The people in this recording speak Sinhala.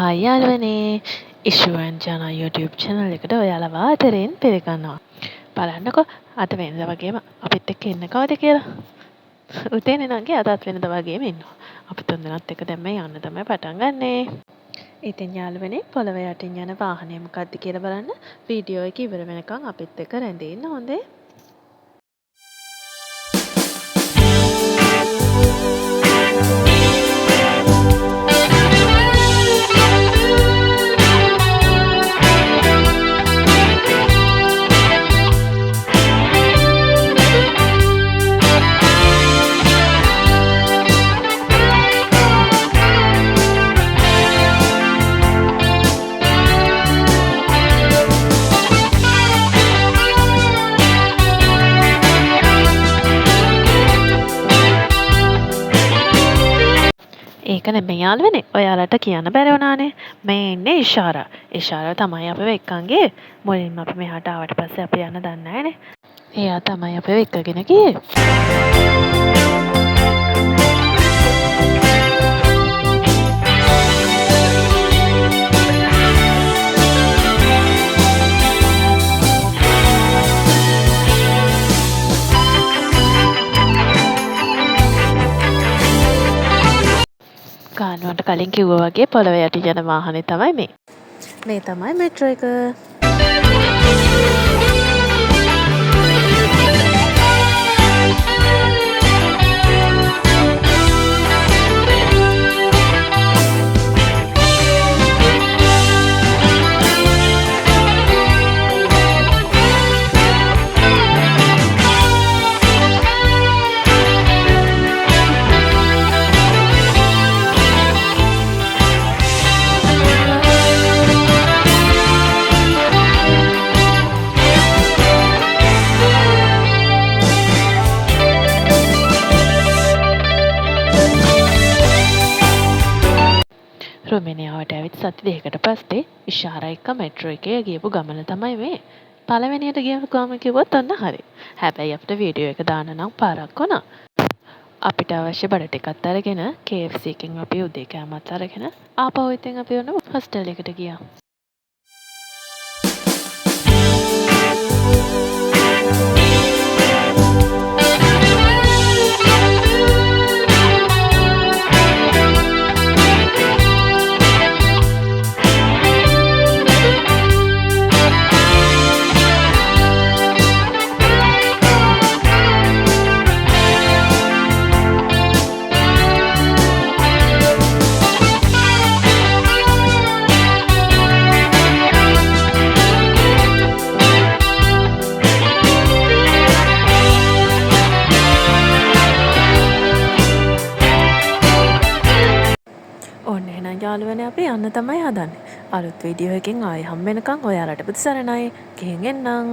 හායි යාළුවනේ ඉෂුවන් ජන YouTube channel එකට ඔයාලව ආදරෙන් පිළිගන්නවා. බලන්නකෝ අද වෙනද වගේම අපිත් එක්ක ඉන්න කවුද කියලා. උතේනේ නංගි අදත් වෙනද වගේම ඉන්නවා. අපි තුන්දෙනාත් එක්ක දැන් මේ යන්න තමයි පටන් ගන්නෙ. ඉතින් යාළුවනේ පොළව යටින් යන වාහනය මොකක්ද කියලා බලන්න වීඩියෝ එක ඉවර වෙනකන් අපිත් එක්ක රැඳී ඉන්න හොඳේ. ඒක නෙමෙයි යාළුවනේ ඔයාලට කියන්න බැරි වුණානේ මේ ඉන්නේ ඉෂාරා. ඉෂාරා තමයි අපේ එක්කන්ගේ මුලින්ම අපි මෙහාට ආවට පස්සේ අපි යන්න දන්නේ නැහනේ. එයා තමයි අපේ එක්කගෙන ගියේ. ගානුවට කලින් කිව්වා වගේ පොළව යටින් යන වාහනේ තමයි මේ. මේ තමයි මෙට්‍රෝ එක. රොමේනියාවට ඇවිත් සති දෙකකට පස්සේ ඉෂාරා එක්ක මෙට්‍රෝ එකේ ගියපු ගමන තමයි මේ. පළවෙනියට ගියපු ගමන කිව්වොත් ඔන්න හරි. හැබැයි අපිට වීඩියෝ එක දාන්න නම් පාරක් වුණා. අපිට අවශ්‍ය බඩ ටිකක් අරගෙන KFC එකෙන් අපි උදේ කෑමත් අරගෙන ආපහු ඉතින් අපි ඔන්න හොස්ටල් එකට ගියා. යාළුවනේ අපි යන්න තමයි හදන්නේ. අලුත් වීඩියෝ එකකින් ආයෙ හම් වෙනකන් ඔයාලට පුදුසරණයි. ගිහින් එන්නම්.